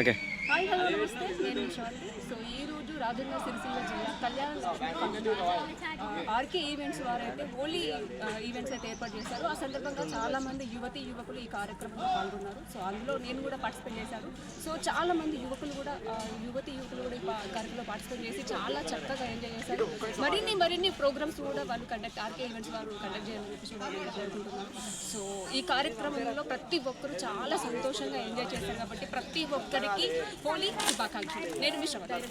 Okay. Hi hello నమస్తే నేను Vishali. So ఈరోజు రాజన్న సిరిసిల్ల జిల్లా కళ్యాణ పండుగ ఆర్కే ఈవెంట్స్ వారైతే హోలీ ఈవెంట్స్ అయితే ఏర్పాటు చేశారు. ఆ సందర్భంగా చాలామంది యువకులు ఈ కార్యక్రమంలో పాల్గొన్నారు. సో అందులో నేను కూడా పార్టిసిపేట్ చేశాను. సో చాలామంది యువకులు కూడా ఈ కార్యక్రమంలో పార్టిసిపేట్ చేసి చాలా చక్కగా ఎంజాయ్ చేశారు. మరిన్ని ప్రోగ్రామ్స్ కూడా వాళ్ళు ఆర్కే ఈవెంట్స్ వారు కండక్ట్ చేయాలని చెప్పేసి వాళ్ళు కోరుకుంటున్నారు. సో ఈ కార్యక్రమంలో ప్రతి ఒక్కరు చాలా సంతోషంగా ఎంజాయ్ చేశారు కాబట్టి ప్రతి ఒక్కరికి హోలీ శుభాకాంక్షలు. నేను విశ్వనాథ్.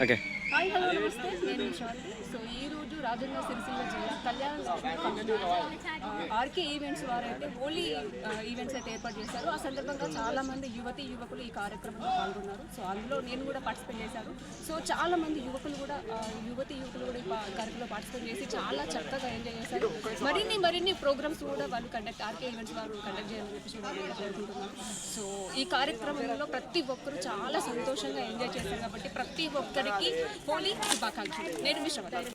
ఓకే. హాయ్ హలో నమస్తే నేను విశాలి. సో ఈరోజు రాజన్న సిరిసిల్ల జిల్లా కళ్యాణ పండుగ ఆర్కే ఈవెంట్స్ వారైతే హోలీ ఈవెంట్స్ అయితే ఏర్పాటు చేశారు. ఆ సందర్భంగా చాలామంది యువకులు ఈ కార్యక్రమంలో పాల్గొన్నారు. సో అందులో నేను కూడా పార్టిసిపేట్ చేశాను. సో చాలామంది యువకులు కూడా ఈ కార్యక్రమంలో పార్టిసిపేట్ చేసి చాలా చక్కగా ఎంజాయ్ చేశారు. మరిన్ని ప్రోగ్రామ్స్ కూడా వాళ్ళు ఆర్కే ఈవెంట్స్ వారు కండక్ట్ చేయాలని చెప్పేసి వాళ్ళు కోరుకుంటున్నారు. సో ఈ కార్యక్రమంలో ప్రతి ఒక్కరు చాలా సంతోషంగా ఎంజాయ్ చేశారు కాబట్టి ప్రతి ఒక్కరికి హోలీ శుభాకాంక్షలు. నేను విశ్వనాథ్.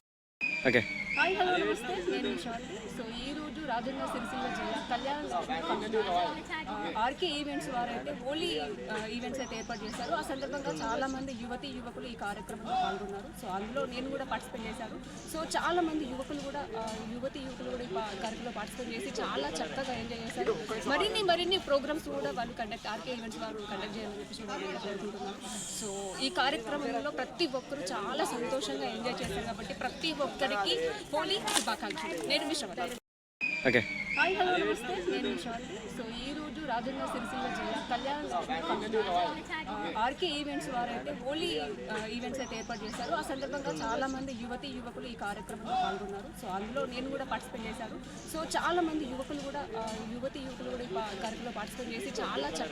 ఓకే. హాయ్ హలో నమస్తే నేను విశాలి. సో ఈరోజు రాజన్న సిరిసిల్ల జిల్లా కళ్యాణ పండుగ ఆర్కే ఈవెంట్స్ వారైతే హోలీ ఈవెంట్స్ అయితే ఏర్పాటు చేశారు. ఆ సందర్భంగా చాలామంది యువకులు ఈ కార్యక్రమంలో పాల్గొన్నారు. సో అందులో నేను కూడా పార్టిసిపేట్ చేశాను. సో చాలామంది యువకులు కూడా ఈ కార్యక్రమంలో పార్టిసిపేట్ చేసి చాలా చక్కగా ఎంజాయ్ చేశారు. మరిన్ని ప్రోగ్రామ్స్ కూడా వాళ్ళు ఆర్కే ఈవెంట్స్ వారు కండక్ట్ చేయాలని చెప్పేసి వాళ్ళు కోరుకుంటున్నారు. సో ఈ కార్యక్రమంలో ప్రతి ఒక్కరు చాలా సంతోషంగా ఎంజాయ్ చేశారు కాబట్టి ప్రతి ఒక్కరికి హోలీ శుభాకాంక్షలు. నేను విశ్వనాథ్. ఓకే. హాయ్ హలో నమస్తే నేను విశాలి. సో ఈరోజు రాజన్న సిరిసిల్ల జిల్లా కళ్యాణ పండుగ ఆర్కే ఈవెంట్స్ వారైతే హోలీ ఈవెంట్స్ అయితే ఏర్పాటు చేశారు. ఆ సందర్భంగా చాలామంది యువకులు ఈ కార్యక్రమంలో పాల్గొన్నారు. సో అందులో నేను కూడా పార్టిసిపేట్ చేశాను. సో చాలామంది యువకులు కూడా ఈ కార్యక్రమంలో పార్టిసిపేట్ చేసి చాలా చక్కగా